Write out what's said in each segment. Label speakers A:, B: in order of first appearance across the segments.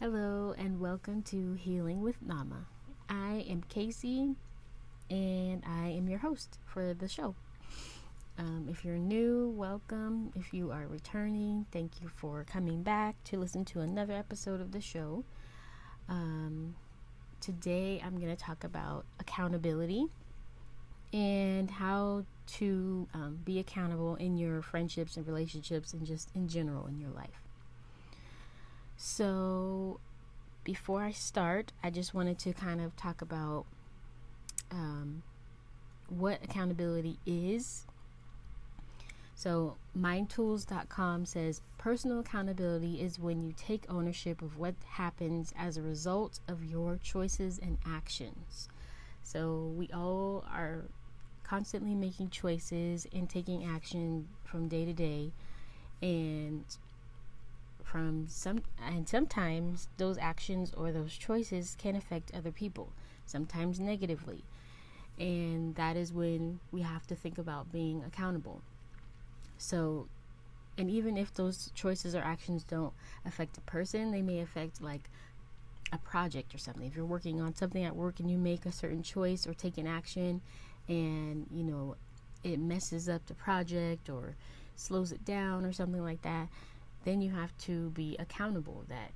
A: Hello and welcome to Healing with Nama. I am Casey and I am your host for the show. If you're new, welcome. If you are returning, thank you for coming back to listen to another episode of the show. Today I'm going to talk about accountability and how to be accountable in your friendships and relationships and just in general in your life. So before I start, I just wanted to kind of talk about what accountability is. So mindtools.com says personal accountability is when you take ownership of what happens as a result of your choices and actions. So we all are constantly making choices and taking action from day to day, and sometimes those actions or those choices can affect other people, sometimes negatively. And that is when we have to think about being accountable. So, and even if those choices or actions don't affect a person, they may affect like a project or something. If you're working on something at work and you make a certain choice or take an action and, it messes up the project or slows it down or something like that, then you have to be accountable that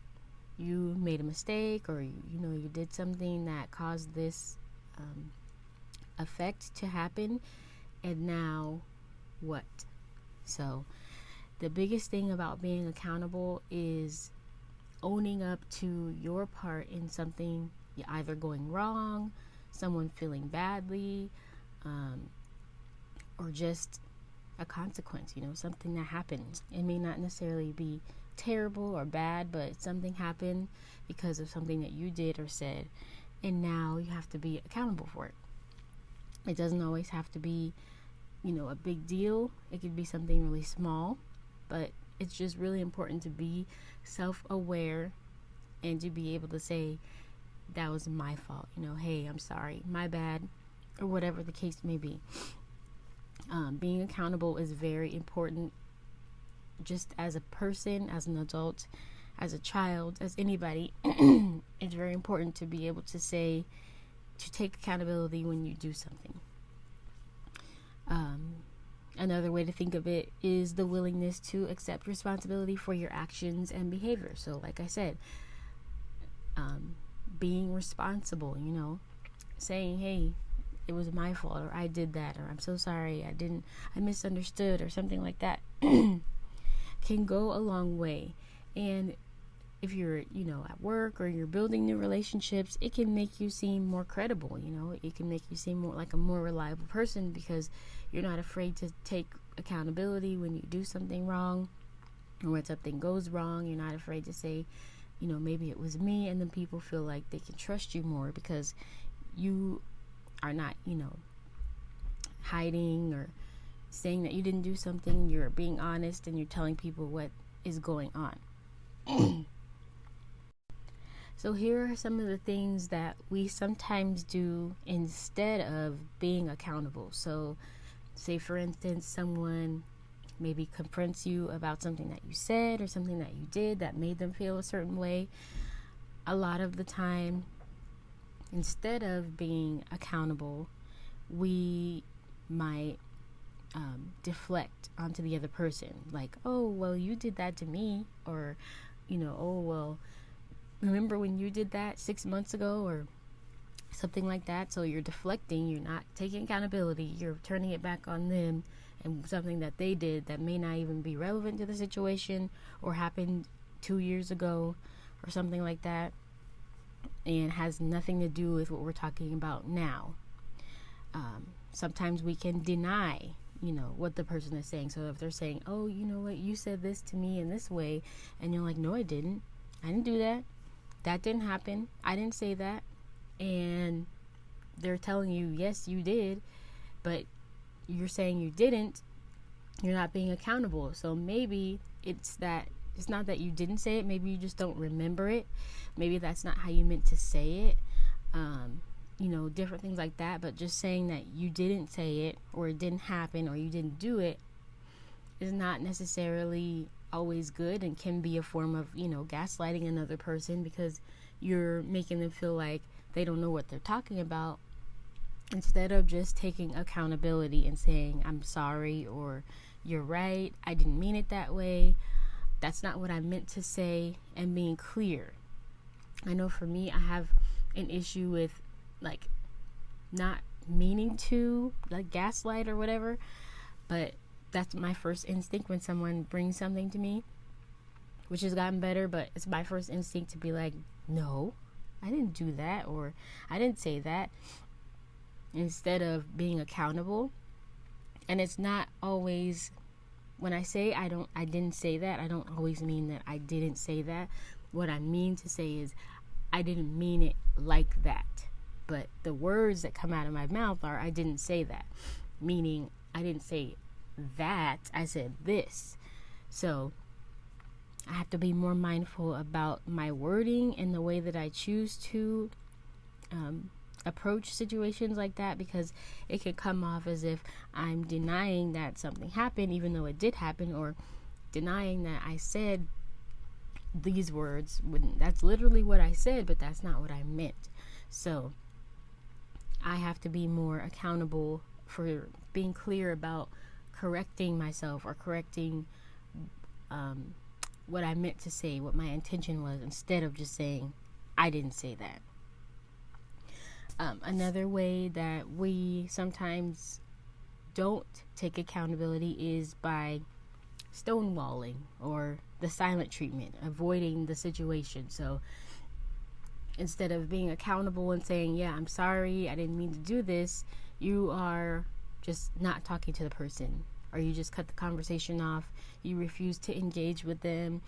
A: you made a mistake or you did something that caused this effect to happen, and now what? So the biggest thing about being accountable is owning up to your part in something either going wrong, someone feeling badly, or just a consequence, something that happens. It may not necessarily be terrible or bad, but something happened because of something that you did or said, and now you have to be accountable for it. It doesn't always have to be, a big deal. It could be something really small, but it's just really important to be self-aware and to be able to say, that was my fault, hey, I'm sorry, my bad, or whatever the case may be. Being accountable is very important, just as a person, as an adult, as a child, as anybody. It's very important to be able to take accountability when you do something. Another way to think of it is the willingness to accept responsibility for your actions and behavior. So like I said, being responsible, saying, hey, it was my fault, or I did that, or I'm so sorry, I misunderstood, or something like that, can go a long way. And if you're, at work or you're building new relationships, it can make you seem more credible, it can make you seem more like a more reliable person because you're not afraid to take accountability when you do something wrong or when something goes wrong. You're not afraid to say, maybe it was me, and then people feel like they can trust you more because you are not, hiding or saying that you didn't do something. You're being honest and you're telling people what is going on. So here are some of the things that we sometimes do instead of being accountable. So say, for instance, someone maybe confronts you about something that you said or something that you did that made them feel a certain way. A lot of the time, instead of being accountable, we might deflect onto the other person. Like, oh, well, you did that to me. Or, oh, well, remember when you did that 6 months ago, or something like that. So you're deflecting, you're not taking accountability, you're turning it back on them and something that they did that may not even be relevant to the situation or happened 2 years ago or something like that, and has nothing to do with what we're talking about now. Sometimes we can deny, what the person is saying. So if they're saying, oh, you know what, you said this to me in this way, and you're like, no, I didn't do that. That didn't happen. I didn't say that. And they're telling you, yes, you did, but you're saying you didn't. You're not being accountable. So maybe it's not that you didn't say it. Maybe you just don't remember it. Maybe that's not how you meant to say it. Different things like that. But just saying that you didn't say it, or it didn't happen, or you didn't do it, is not necessarily always good and can be a form of, gaslighting another person, because you're making them feel like they don't know what they're talking about, instead of just taking accountability and saying, I'm sorry, or you're right, I didn't mean it that way, that's not what I meant to say, and being clear. I know for me, I have an issue with like not meaning to like gaslight or whatever, but that's my first instinct when someone brings something to me, which has gotten better, but it's my first instinct to be like, no, I didn't do that, or I didn't say that, instead of being accountable. And it's not always, when I say I didn't say that, I don't always mean that I didn't say that. What I mean to say is I didn't mean it like that. But the words that come out of my mouth are, I didn't say that. Meaning, I didn't say that, I said this. So I have to be more mindful about my wording and the way that I choose to approach situations like that, because it can come off as if I'm denying that something happened, even though it did happen, or denying that I said these words when that's literally what I said, but that's not what I meant. So I have to be more accountable for being clear about correcting myself, or correcting what I meant to say, what my intention was, instead of just saying I didn't say that. Another way that we sometimes don't take accountability is by stonewalling, or the silent treatment, avoiding the situation. So instead of being accountable and saying, yeah, I'm sorry, I didn't mean to do this, you are just not talking to the person, or you just cut the conversation off. You refuse to engage with them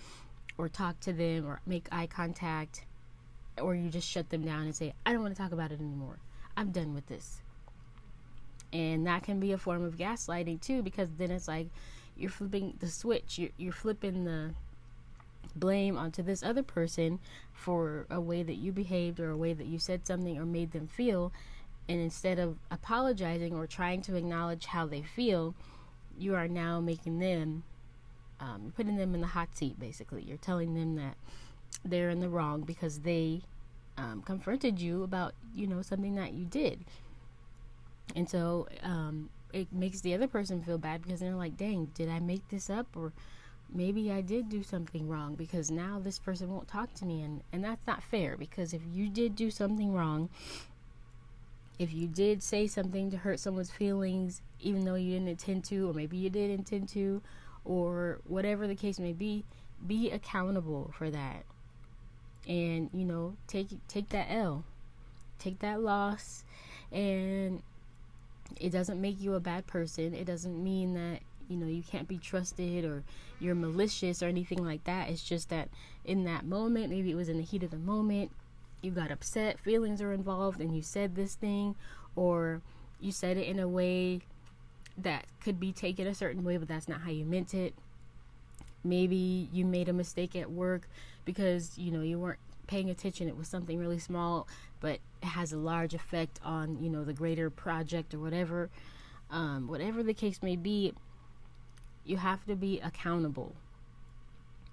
A: or talk to them or make eye contact, or you just shut them down and say, I don't want to talk about it anymore, I'm done with this. And that can be a form of gaslighting too, because then it's like you're flipping the switch, you're flipping the blame onto this other person for a way that you behaved, or a way that you said something or made them feel. And instead of apologizing or trying to acknowledge how they feel, you are now making them, putting them in the hot seat, basically. You're telling them that they're in the wrong because they confronted you about, something that you did. And so it makes the other person feel bad, because they're like, dang, did I make this up? Or maybe I did do something wrong, because now this person won't talk to me. And that's not fair, because if you did do something wrong, if you did say something to hurt someone's feelings, even though you didn't intend to, or maybe you did intend to, or whatever the case may be accountable for that. And, take that L, take that loss. And it doesn't make you a bad person. It doesn't mean that, you can't be trusted, or you're malicious, or anything like that. It's just that in that moment, maybe it was in the heat of the moment, you got upset, feelings are involved, and you said this thing, or you said it in a way that could be taken a certain way, but that's not how you meant it. Maybe you made a mistake at work because, you weren't paying attention. It was something really small, but it has a large effect on, the greater project or whatever. Whatever the case may be, you have to be accountable.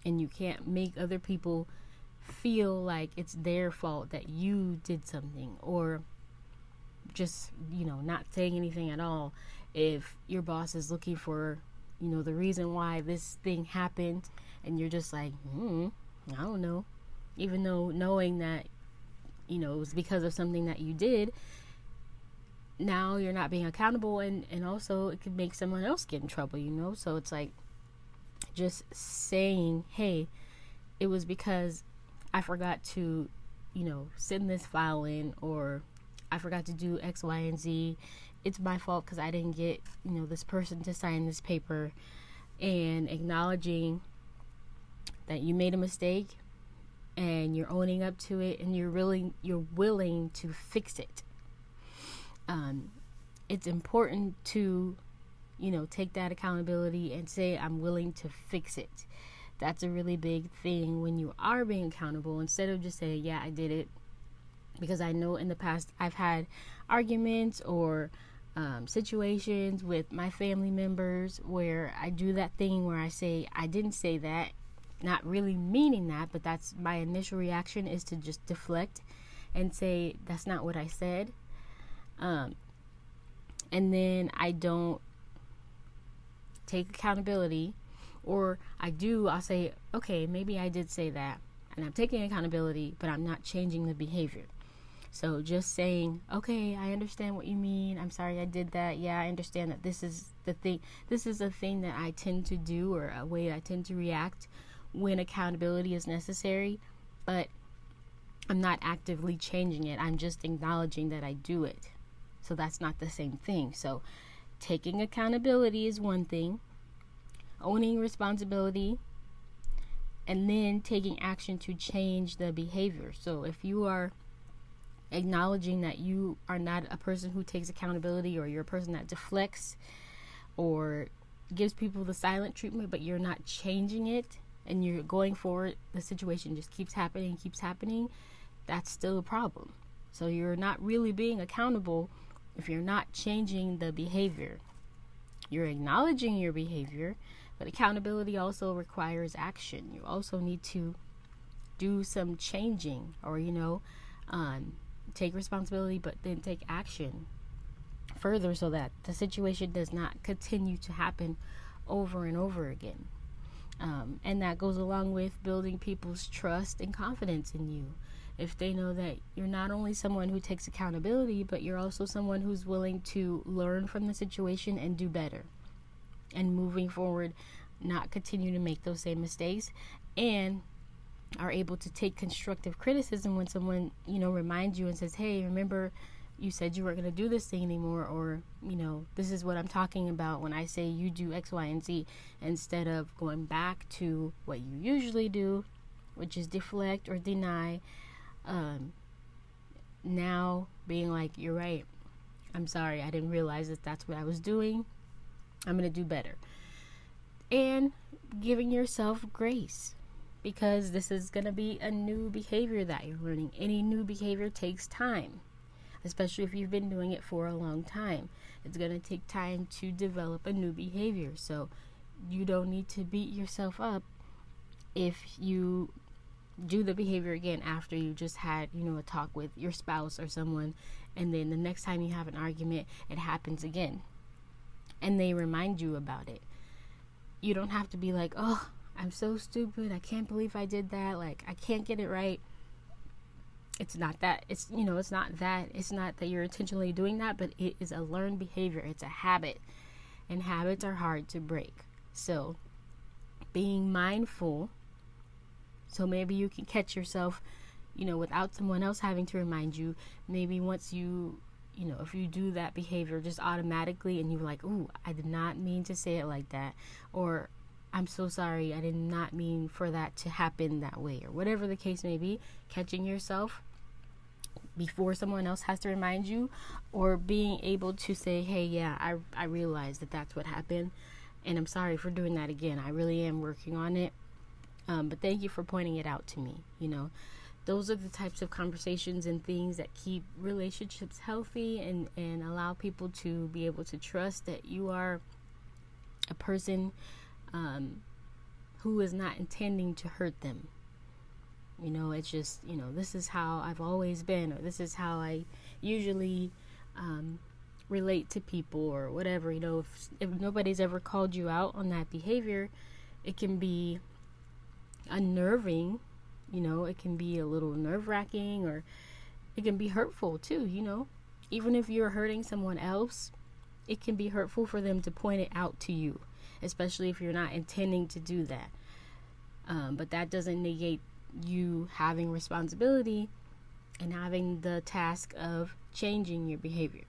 A: And you can't make other people feel like it's their fault that you did something, or just, not saying anything at all. If your boss is looking for, the reason why this thing happened, and you're just like, I don't know, even though knowing that, it was because of something that you did, now you're not being accountable, and also it could make someone else get in trouble, so it's like just saying, hey, it was because I forgot to, send this file in, or I forgot to do X, Y, and Z. It's my fault because I didn't get, this person to sign this paper. And acknowledging that you made a mistake, and you're owning up to it, and you're willing to fix it. It's important to, take that accountability and say, I'm willing to fix it. That's a really big thing when you are being accountable, instead of just saying, yeah, I did it. Because I know in the past I've had arguments or situations with my family members where I do that thing where I say, I didn't say that, not really meaning that, but that's my initial reaction, is to just deflect and say, that's not what I said. And then I don't take accountability, or I'll say, okay, maybe I did say that, and I'm taking accountability, but I'm not changing the behavior. So just saying, okay, I understand what you mean. I'm sorry I did that. Yeah, I understand that this is the thing. This is a thing that I tend to do, or a way I tend to react when accountability is necessary, but I'm not actively changing it. I'm just acknowledging that I do it. So that's not the same thing. So taking accountability is one thing, owning responsibility, and then taking action to change the behavior. So if you are acknowledging that you are not a person who takes accountability, or you're a person that deflects or gives people the silent treatment, but you're not changing it, and you're going forward, the situation just keeps happening, that's still a problem. So you're not really being accountable if you're not changing the behavior. You're acknowledging your behavior, but accountability also requires action. You also need to do some changing, or take responsibility, but then take action further, so that the situation does not continue to happen over and over again. And that goes along with building people's trust and confidence in you. If they know that you're not only someone who takes accountability, but you're also someone who's willing to learn from the situation and do better, and moving forward, not continue to make those same mistakes, and are able to take constructive criticism when someone, reminds you and says, hey, remember you said you weren't going to do this thing anymore, or, this is what I'm talking about when I say you do X, Y, and Z, instead of going back to what you usually do, which is deflect or deny. Now being like, you're right, I'm sorry, I didn't realize that that's what I was doing, I'm going to do better. And giving yourself grace, because this is going to be a new behavior that you're learning. Any new behavior takes time, especially if you've been doing it for a long time. It's going to take time to develop a new behavior. So you don't need to beat yourself up if you do the behavior again after you just had, a talk with your spouse or someone, and then the next time you have an argument, it happens again, and they remind you about it. You don't have to be like, oh, I'm so stupid, I can't believe I did that, like, I can't get it right. It's not that. It's not that. It's not that you're intentionally doing that, but it is a learned behavior. It's a habit, and habits are hard to break. So being mindful, so maybe you can catch yourself, without someone else having to remind you. Maybe once you, if you do that behavior just automatically, and you're like, ooh, I did not mean to say it like that, or I'm so sorry, I did not mean for that to happen that way, or whatever the case may be, catching yourself before someone else has to remind you, or being able to say, hey, yeah, I realize that that's what happened, and I'm sorry for doing that again. I really am working on it, but thank you for pointing it out to me. Those are the types of conversations and things that keep relationships healthy, and allow people to be able to trust that you are a person who is not intending to hurt them. It's just, this is how I've always been, or this is how I usually relate to people, or whatever. If nobody's ever called you out on that behavior, it can be unnerving, it can be a little nerve-wracking, or it can be hurtful too. Even if you're hurting someone else, it can be hurtful for them to point it out to you, especially if you're not intending to do that. But that doesn't negate you having responsibility and having the task of changing your behavior.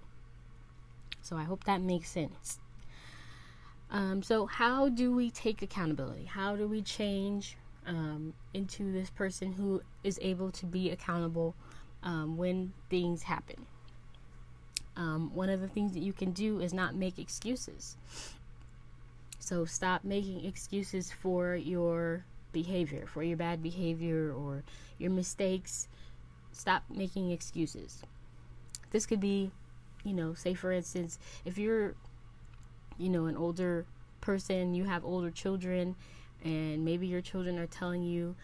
A: So I hope that makes sense. So how do we take accountability? How do we change into this person who is able to be accountable when things happen? One of the things that you can do is not make excuses. So stop making excuses for your behavior, for your bad behavior or your mistakes. Stop making excuses. This could be say for instance, if you're, an older person, you have older children, and maybe your children are telling you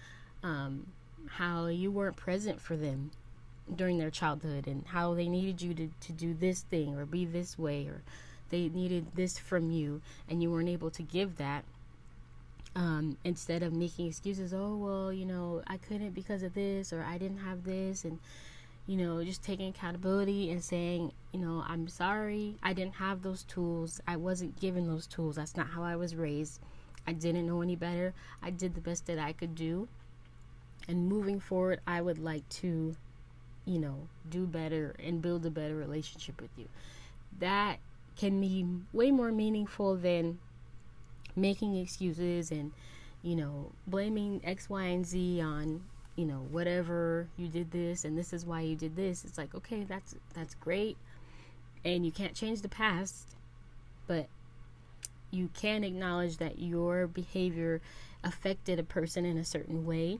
A: how you weren't present for them during their childhood and how they needed you to do this thing or be this way, or they needed this from you and you weren't able to give that. Instead of making excuses, oh, well, I couldn't because of this, or I didn't have this, and, just taking accountability and saying, I'm sorry, I didn't have those tools. I wasn't given those tools. That's not how I was raised. I didn't know any better. I did the best that I could do. And moving forward, I would like to, do better and build a better relationship with you. That can be way more meaningful than making excuses and, blaming X, Y, and Z on, whatever, you did this and this is why you did this. It's like, okay, that's great. And you can't change the past, but you can acknowledge that your behavior affected a person in a certain way,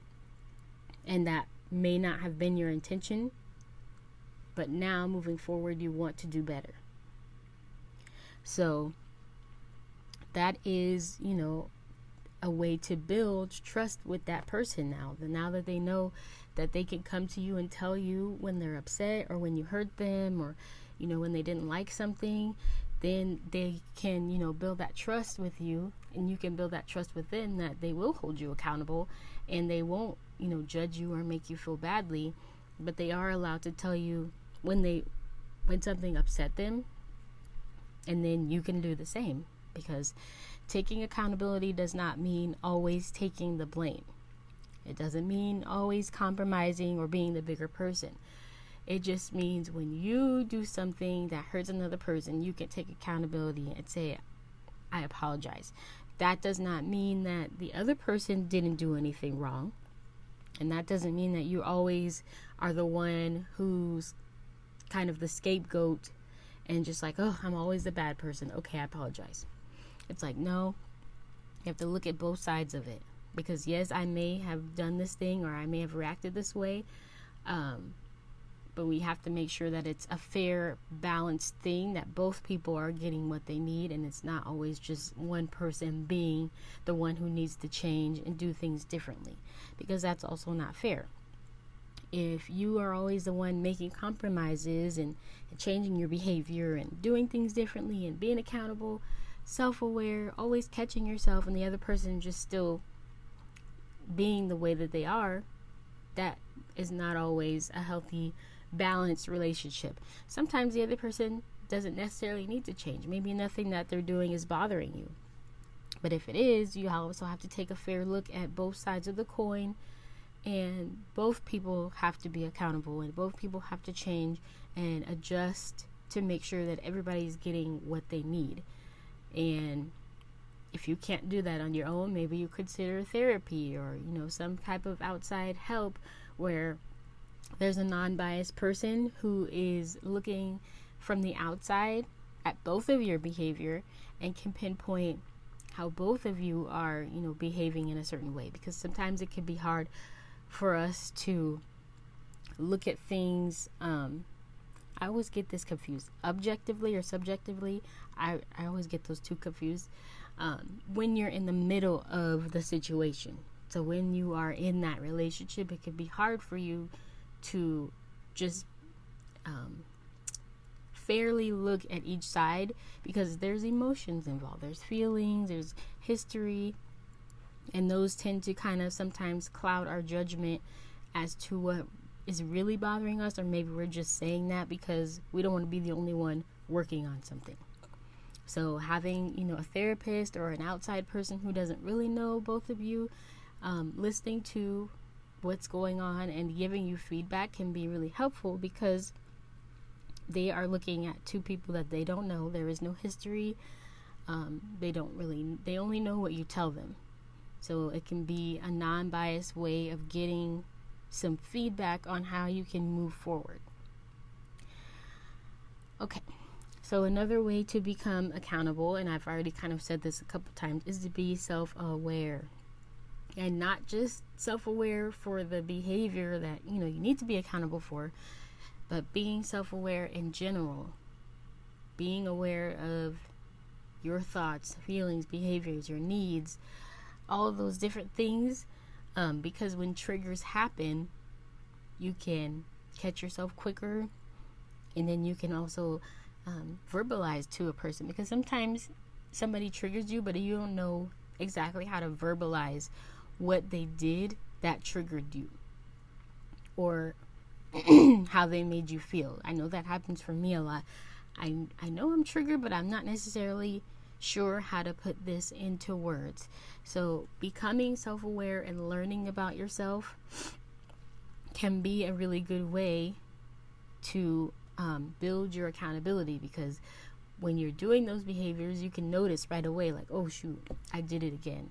A: and that may not have been your intention, but now moving forward, you want to do better. So that is, a way to build trust with that person now that they know that they can come to you and tell you when they're upset or when you hurt them, or, when they didn't like something. Then they can, build that trust with you, and you can build that trust with them that they will hold you accountable and they won't, judge you or make you feel badly, but they are allowed to tell you when something upset them, and then you can do the same, because taking accountability does not mean always taking the blame. It doesn't mean always compromising or being the bigger person. It just means when you do something that hurts another person, you can take accountability and say, I apologize. That does not mean that the other person didn't do anything wrong. And that doesn't mean that you always are the one who's kind of the scapegoat and just like, oh, I'm always the bad person. Okay, I apologize. It's like, no, you have to look at both sides of it. Because yes, I may have done this thing, or I may have reacted this way, but we have to make sure that it's a fair, balanced thing, that both people are getting what they need, and it's not always just one person being the one who needs to change and do things differently, because that's also not fair. If you are always the one making compromises and changing your behavior and doing things differently and being accountable, self-aware, always catching yourself, and the other person just still being the way that they are, that is not always a healthy, balanced relationship. Sometimes the other person doesn't necessarily need to change. Maybe nothing that they're doing is bothering you. But if it is, you also have to take a fair look at both sides of the coin, and both people have to be accountable, and both people have to change and adjust to make sure that everybody's getting what they need. And if you can't do that on your own, maybe you consider therapy or, some type of outside help where there's a non-biased person who is looking from the outside at both of your behavior and can pinpoint how both of you are, behaving in a certain way. Because sometimes it can be hard for us to look at things, I always get this confused. Objectively or subjectively, I always get those two confused. When you're in the middle of the situation. So when you are in that relationship, it can be hard for you to just fairly look at each side, because there's emotions involved. There's feelings, there's history, and those tend to kind of sometimes cloud our judgment as to what is really bothering us, or maybe we're just saying that because we don't want to be the only one working on something. So having, a therapist or an outside person who doesn't really know both of you, listening to what's going on and giving you feedback can be really helpful, because they are looking at two people that they don't know. There is no history. They only know what you tell them. So it can be a non-biased way of getting some feedback on how you can move forward. Okay, so another way to become accountable, and I've already kind of said this a couple times, is to be self-aware. And not just self-aware for the behavior that, you need to be accountable for, but being self-aware in general. being aware of your thoughts, feelings, behaviors, your needs, all of those different things, because when triggers happen, you can catch yourself quicker, and then you can also verbalize to a person, because sometimes somebody triggers you, but you don't know exactly how to verbalize what they did that triggered you, or how they made you feel. I know that happens for me a lot. I know I'm triggered, but I'm not necessarily sure how to put this into words. So becoming self-aware and learning about yourself can be a really good way to build your accountability, because when you're doing those behaviors, you can notice right away, like, oh shoot, I did it again.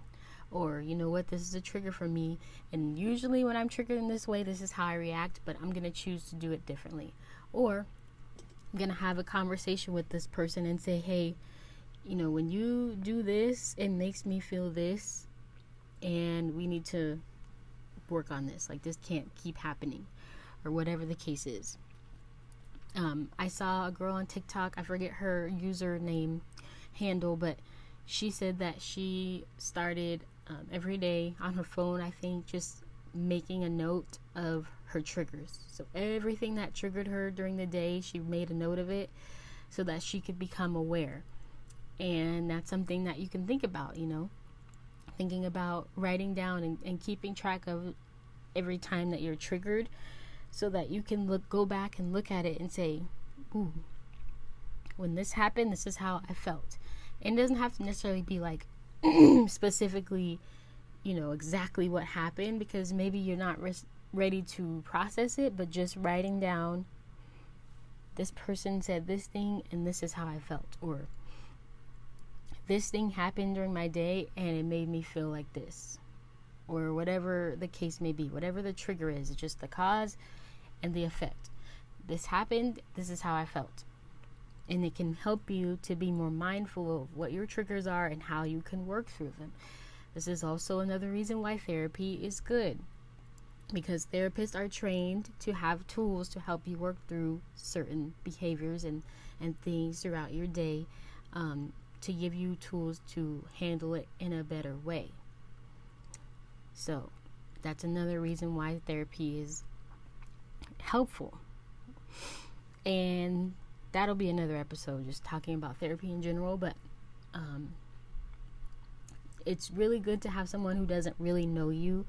A: Or, you know what, this is a trigger for me, and usually when I'm triggered in this way, this is how I react, but I'm going to choose to do it differently. Or I'm going to have a conversation with this person and say, hey, you know, when you do this, it makes me feel this, and we need to work on this. Like, this can't keep happening, or whatever the case is. I saw a girl on TikTok, I forget her username handle, but she said that she started every day on her phone, I think, just making a note of her triggers. So everything that triggered her during the day, she made a note of it so that she could become aware. And that's something that you can think about, you know, thinking about writing down and keeping track of every time that you're triggered, so that you can go back and look at it and say, ooh, when this happened, this is how I felt. And it doesn't have to necessarily be like specifically, you know, exactly what happened, because maybe you're not ready to process it, but just writing down, this person said this thing and this is how I felt, or this thing happened during my day and it made me feel like this, or whatever the case may be, whatever the trigger is, it's just the cause and the effect. This happened, this is how I felt. And it can help you to be more mindful of what your triggers are and how you can work through them. This is also another reason why therapy is good, because therapists are trained to have tools to help you work through certain behaviors and things throughout your day, to give you tools to handle it in a better way. So that's another reason why therapy is helpful. And that'll be another episode, just talking about therapy in general, but it's really good to have someone who doesn't really know you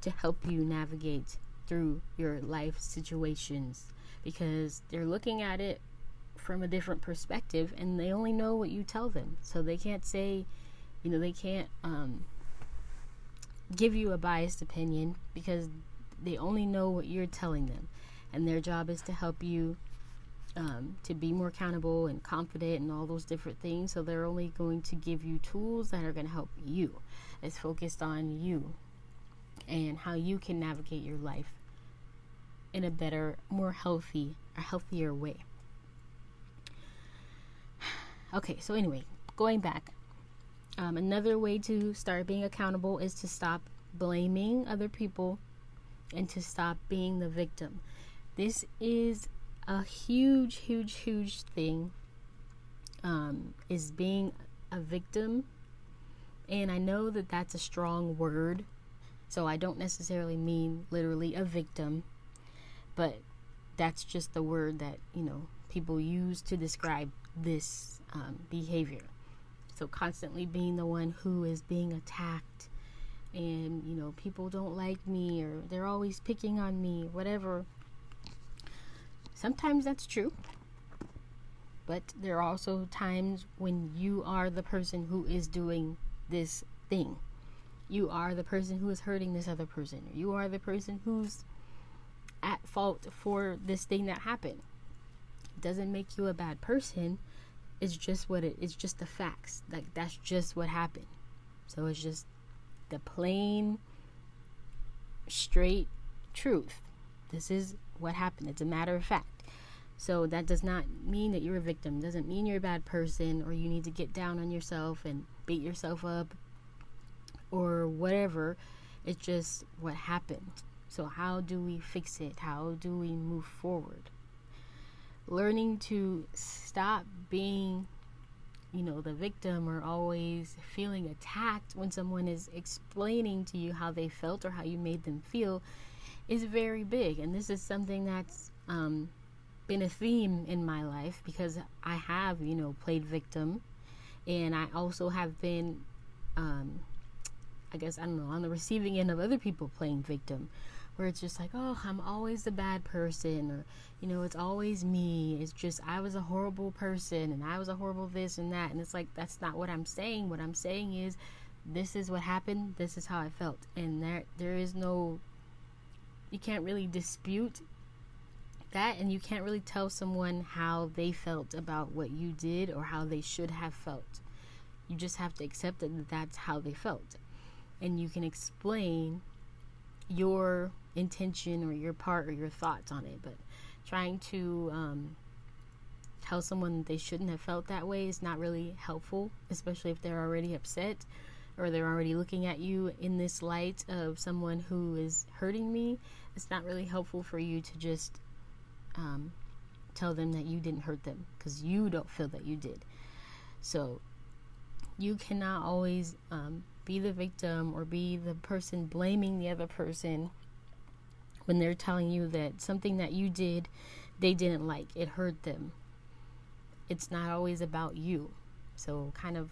A: to help you navigate through your life situations, because they're looking at it from a different perspective and they only know what you tell them. So they can't say, you know, they can't give you a biased opinion, because they only know what you're telling them, and their job is to help you to be more accountable and confident and all those different things. So they're only going to give you tools that are going to help you. It's focused on you and how you can navigate your life in a better, more healthier way. Okay, so anyway, going back, another way to start being accountable is to stop blaming other people and to stop being the victim. This is a huge thing, is being a victim. And I know that that's a strong word, so I don't necessarily mean literally a victim, but that's just the word that, you know, people use to describe this behavior. So constantly being the one who is being attacked, and, you know, people don't like me, or they're always picking on me, whatever. Sometimes that's true, but there are also times when you are the person who is doing this thing. You are the person who is hurting this other person. You are the person who's at fault for this thing that happened. It doesn't make you a bad person. It's just it's just the facts. Like, that's just what happened. So it's just the plain, straight truth. This is what happened. It's a matter of fact. So that does not mean that you're a victim. It doesn't mean you're a bad person, or you need to get down on yourself and beat yourself up or whatever. It's just what happened. So how do we fix it? How do we move forward? learning to stop being, the victim, or always feeling attacked when someone is explaining to you how they felt or how you made them feel is very big. And this is something that's been a theme in my life, because I have, played victim, and I also have been, on the receiving end of other people playing victim, where it's just like, oh, I'm always the bad person, or, it's always me. It's just, I was a horrible person, and I was a horrible this and that. And it's like, that's not what I'm saying. What I'm saying is, this is what happened. This is how I felt. And there is no, you can't really dispute that, and you can't really tell someone how they felt about what you did or how they should have felt. You just have to accept that that's how they felt. And you can explain your intention or your part or your thoughts on it, but trying to tell someone that they shouldn't have felt that way is not really helpful, especially if they're already upset or they're already looking at you in this light of someone who is hurting me. It's not really helpful for you to just tell them that you didn't hurt them, because you don't feel that you did. So you cannot always be the victim or be the person blaming the other person when they're telling you that something that you did, they didn't like, it hurt them. It's not always about you. So kind of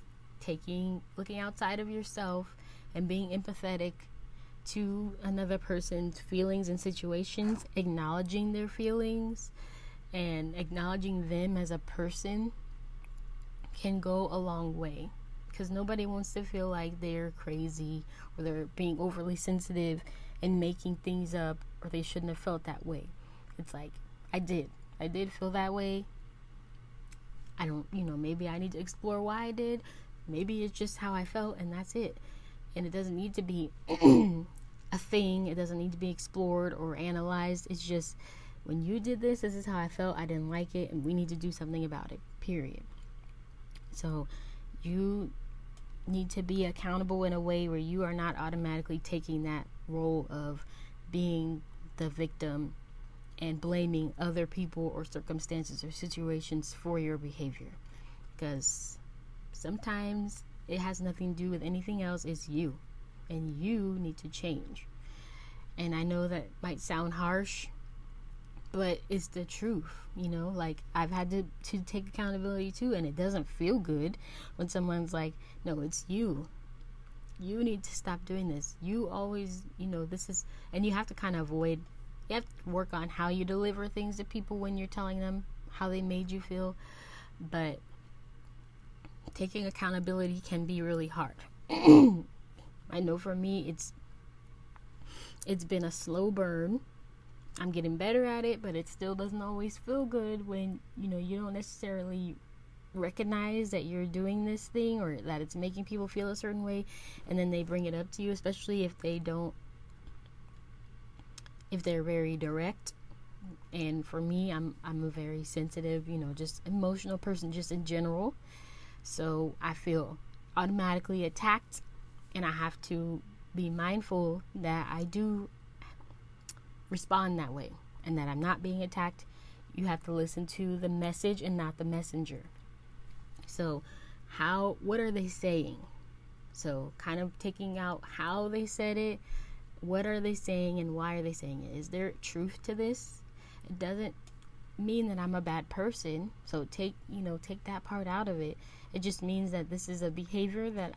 A: looking outside of yourself and being empathetic to another person's feelings and situations, acknowledging their feelings and acknowledging them as a person can go a long way. Because nobody wants to feel like they're crazy or they're being overly sensitive and making things up, or they shouldn't have felt that way. It's like, I did feel that way. I don't, maybe I need to explore why I did. Maybe it's just how I felt, and that's it. And it doesn't need to be a thing. It doesn't need to be explored or analyzed. It's just, when you did this is how I felt. I didn't like it, and we need to do something about it, period. So you need to be accountable in a way where you are not automatically taking that role of being the victim and blaming other people or circumstances or situations for your behavior, because sometimes it has nothing to do with anything else. It's you, and you need to change. And I know that might sound harsh, but it's the truth. Like, I've had to take accountability too, and it doesn't feel good when someone's like, no, it's you need to stop doing this. You always, this is, and you have to kind of you have to work on how you deliver things to people when you're telling them how they made you feel. But taking accountability can be really hard. I know for me, it's been a slow burn. I'm getting better at it, but it still doesn't always feel good when, you don't necessarily recognize that you're doing this thing or that it's making people feel a certain way, and then they bring it up to you, especially if they're very direct. And for me, I'm a very sensitive, just emotional person just in general. So I feel automatically attacked, and I have to be mindful that I do respond that way and that I'm not being attacked. You have to listen to the message and not the messenger. So what are they saying? So kind of taking out how they said it, what are they saying and why are they saying it? Is there truth to this? It doesn't mean that I'm a bad person. So take that part out of it. It just means that this is a behavior that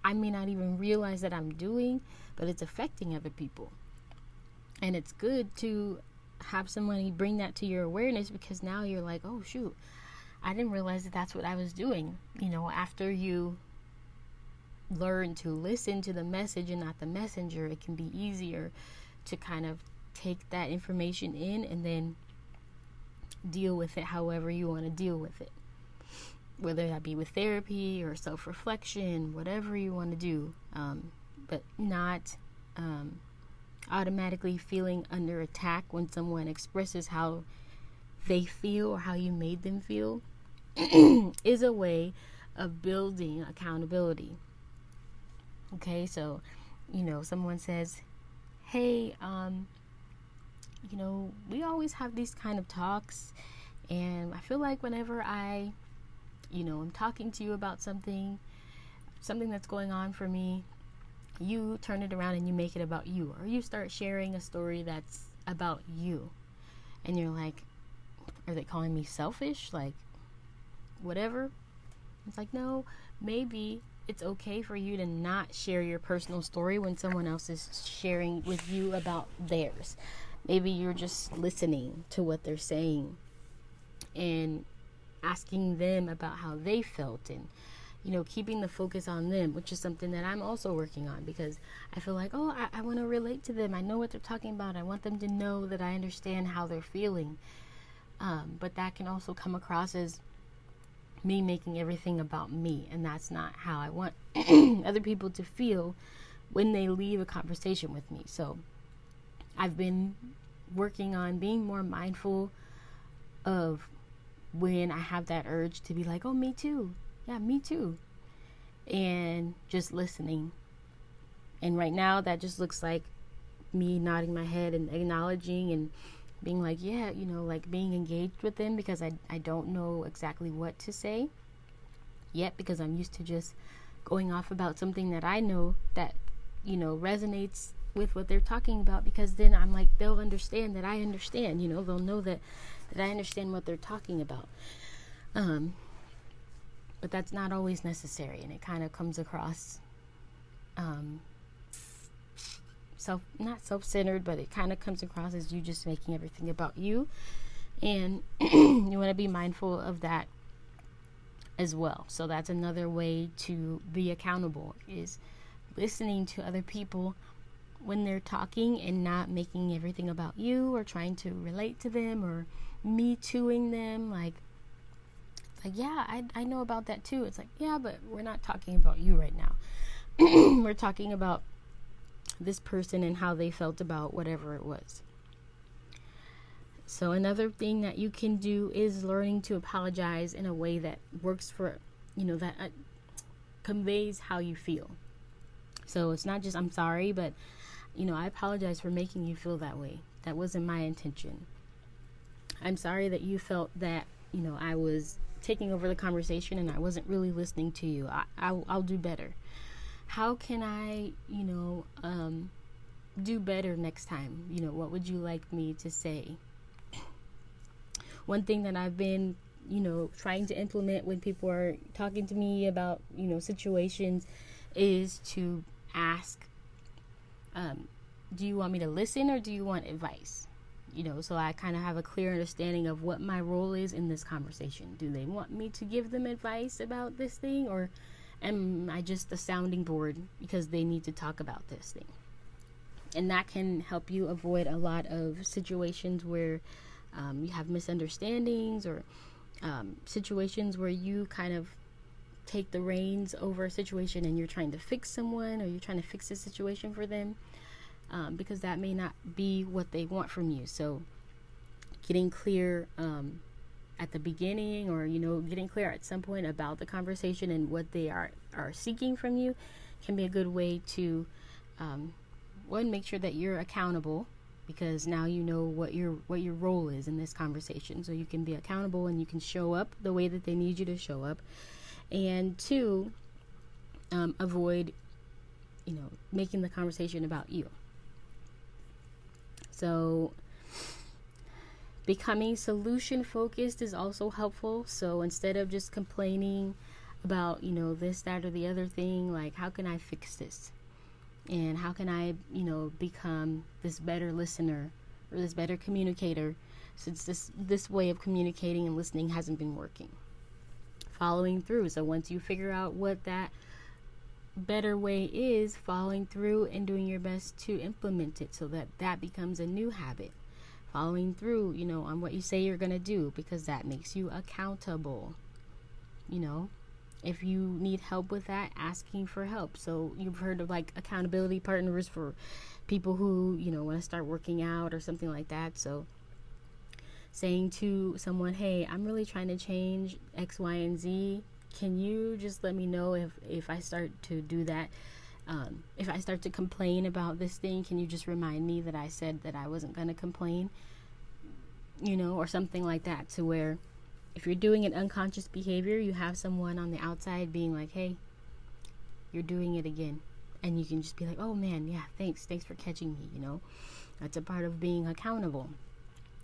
A: I may not even realize that I'm doing, but it's affecting other people. And it's good to have somebody bring that to your awareness, because now you're like, oh shoot, I didn't realize that that's what I was doing. After you learn to listen to the message and not the messenger, it can be easier to kind of take that information in and then deal with it however you want to deal with it. Whether that be with therapy or self-reflection, whatever you want to do, but not automatically feeling under attack when someone expresses how they feel or how you made them feel is a way of building accountability. Okay, so someone says, hey, we always have these kind of talks, And I feel like whenever I'm talking to you about something that's going on for me, you turn it around and you make it about you, or you start sharing a story that's about you. And you're like, are they calling me selfish? Like, whatever. It's like, no, maybe it's okay for you to not share your personal story when someone else is sharing with you about theirs. Maybe you're just listening to what they're saying and asking them about how they felt, and keeping the focus on them, which is something that I'm also working on, because I feel like, I want to relate to them. I know what they're talking about. I want them to know that I understand how they're feeling. But that can also come across as me making everything about me, and that's not how I want other people to feel when they leave a conversation with me. So I've been working on being more mindful of when I have that urge to be like, oh, me too. Yeah, me too. And just listening. And right now that just looks like me nodding my head and acknowledging and being like, yeah, like being engaged with them, because I don't know exactly what to say yet, because I'm used to just going off about something that I know that, resonates with what they're talking about, because then I'm like, they'll understand that I understand, they'll know that I understand what they're talking about. But that's not always necessary, and it kind of comes across not self-centered, but it kind of comes across as you just making everything about you. And you want to be mindful of that as well. So that's another way to be accountable, is listening to other people when they're talking and not making everything about you, or trying to relate to them, or me tooing them. Like, yeah, I know about that too. It's like, yeah, but we're not talking about you right now. We're talking about this person and how they felt about whatever it was. So another thing that you can do is learning to apologize in a way that works for, that conveys how you feel. So it's not just, I'm sorry, but, I apologize for making you feel that way. That wasn't my intention. I'm sorry that you felt that, I was taking over the conversation and I wasn't really listening to you. I'll do better. How can I, do better next time? What would you like me to say? One thing that I've been, trying to implement when people are talking to me about, situations, is to ask, do you want me to listen, or do you want advice? So I kind of have a clear understanding of what my role is in this conversation. Do they want me to give them advice about this thing, or am I just a sounding board because they need to talk about this thing? And that can help you avoid a lot of situations where you have misunderstandings, or situations where you kind of take the reins over a situation and you're trying to fix someone, or you're trying to fix a situation for them, because that may not be what they want from you. So getting clear at the beginning, or getting clear at some point about the conversation and what they are seeking from you, can be a good way to one, make sure that you're accountable, because now you know what your role is in this conversation, so you can be accountable and you can show up the way that they need you to show up. And two, avoid making the conversation about you. So becoming solution focused is also helpful. So instead of just complaining about this, that, or the other thing, like, how can I fix this? And how can I, become this better listener, or this better communicator, since this way of communicating and listening hasn't been working? Following through. So once you figure out what that better way is, following through and doing your best to implement it, so that becomes a new habit. Following through, on what you say you're going to do, because that makes you accountable. If you need help with that, asking for help. So you've heard of like accountability partners for people who, want to start working out or something like that. So saying to someone, hey, I'm really trying to change X, Y, and Z. Can you just let me know if I start to do that? If I start to complain about this thing, can you just remind me that I said that I wasn't going to complain? or something like that, to where if you're doing an unconscious behavior, you have someone on the outside being like, hey, you're doing it again. And you can just be like, oh man, yeah, thanks for catching me. That's a part of being accountable,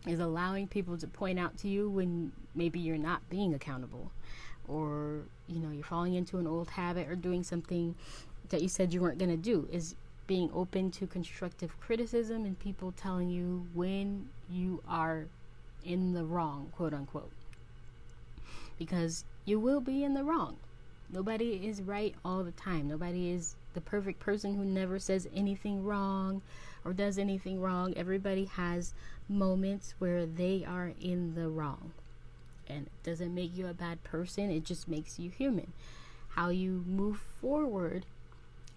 A: is allowing people to point out to you when maybe you're not being accountable, or you're falling into an old habit or doing something that you said you weren't going to do. Is being open to constructive criticism and people telling you when you are in the wrong, quote unquote, because you will be in the wrong. Nobody is right all the time. Nobody is the perfect person who never says anything wrong or does anything wrong. Everybody has moments where they are in the wrong. And it doesn't make you a bad person. It just makes you human. How you move forward,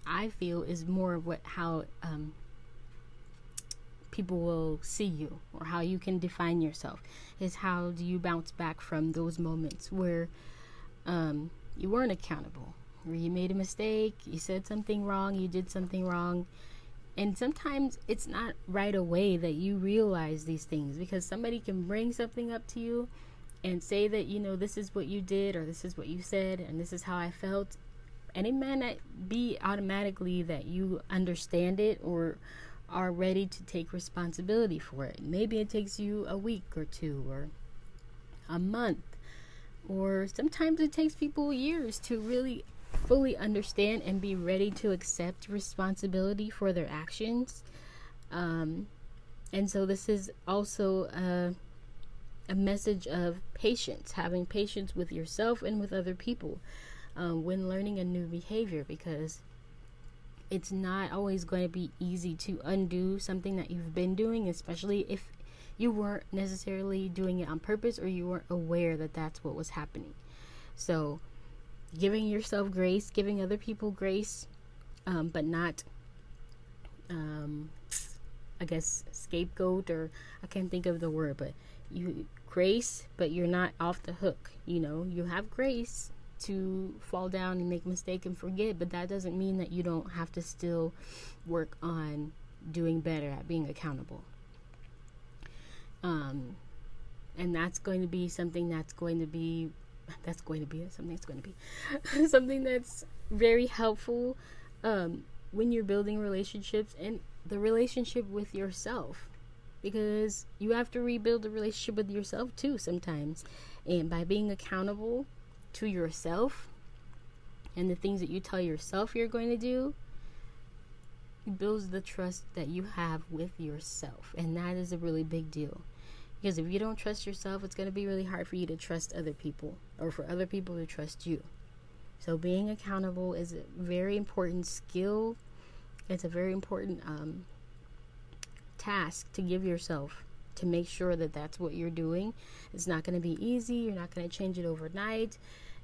A: I feel, is more of how people will see you, or how you can define yourself. Is how do you bounce back from those moments where you weren't accountable, where you made a mistake, you said something wrong, you did something wrong. And sometimes it's not right away that you realize these things, because somebody can bring something up to you and say that, this is what you did, or this is what you said, and this is how I felt. And it may not be automatically that you understand it or are ready to take responsibility for it. Maybe it takes you a week or two or a month, or sometimes it takes people years to really fully understand and be ready to accept responsibility for their actions. And so this is also a message of patience, having patience with yourself and with other people when learning a new behavior, because it's not always going to be easy to undo something that you've been doing, especially if you weren't necessarily doing it on purpose, or you weren't aware that that's what was happening. So giving yourself grace, giving other people grace, but not I guess scapegoat, or I can't think of the word, but grace, but you're not off the hook. You have grace to fall down and make a mistake and forget, but that doesn't mean that you don't have to still work on doing better at being accountable. And that's going to be something something that's very helpful when you're building relationships, and the relationship with yourself, because you have to rebuild the relationship with yourself too sometimes. And by being accountable to yourself and the things that you tell yourself you're going to do, it builds the trust that you have with yourself. And that is a really big deal, because if you don't trust yourself, it's going to be really hard for you to trust other people, or for other people to trust you. So being accountable is a very important skill. It's a very important task to give yourself, to make sure that that's what you're doing. It's not going to be easy. You're not going to change it overnight.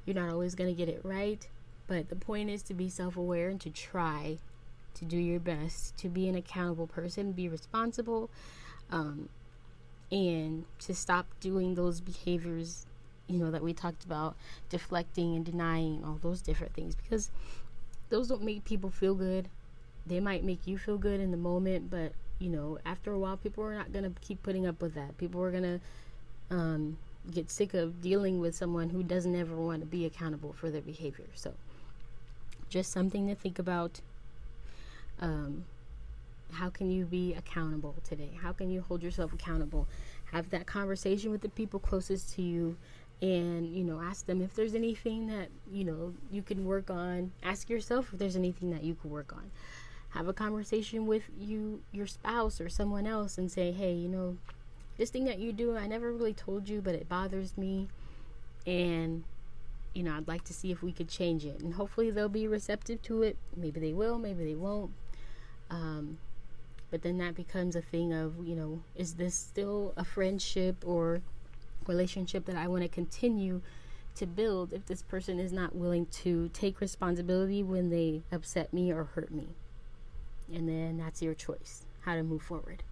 A: You're not always going to get it right. But the point is to be self-aware and to try to do your best to be an accountable person, be responsible, and to stop doing those behaviors, that we talked about, deflecting and denying, all those different things, because those don't make people feel good. They might make you feel good in the moment, but after a while, people are not going to keep putting up with that. People are going to get sick of dealing with someone who doesn't ever want to be accountable for their behavior. So just something to think about. How can you be accountable today? How can you hold yourself accountable? Have that conversation with the people closest to you, and ask them if there's anything that you can work on. Ask yourself if there's anything that you could work on. Have a conversation with your spouse or someone else and say, hey, this thing that you do, I never really told you, but it bothers me, and I'd like to see if we could change it. And hopefully they'll be receptive to it. Maybe they will, maybe they won't. But then that becomes a thing of, is this still a friendship or relationship that I want to continue to build if this person is not willing to take responsibility when they upset me or hurt me? And then that's your choice, how to move forward.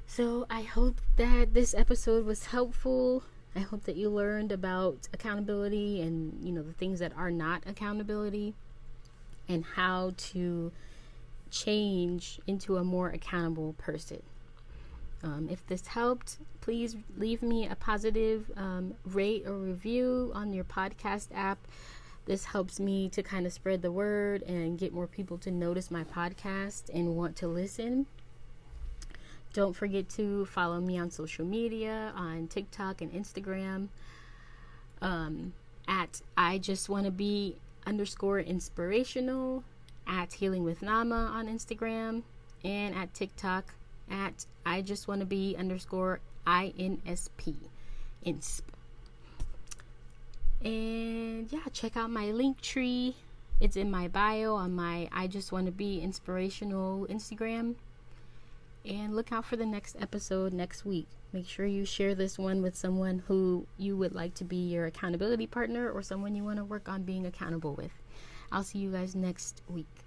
A: So I hope that this episode was helpful. I hope that you learned about accountability and, the things that are not accountability, and how to change into a more accountable person. If this helped, please leave me a positive rate or review on your podcast app. This helps me to kind of spread the word and get more people to notice my podcast and want to listen. Don't forget to follow me on social media, on TikTok and Instagram, at I Just Want to Be _inspirational, at Healing with Nama on Instagram, and at TikTok at I Just Want to Be _INSP, insp. And yeah, check out my link tree. It's in my bio on my I Just Want to Be Inspirational Instagram. And look out for the next episode next week. Make sure you share this one with someone who you would like to be your accountability partner or someone you want to work on being accountable with. I'll see you guys next week.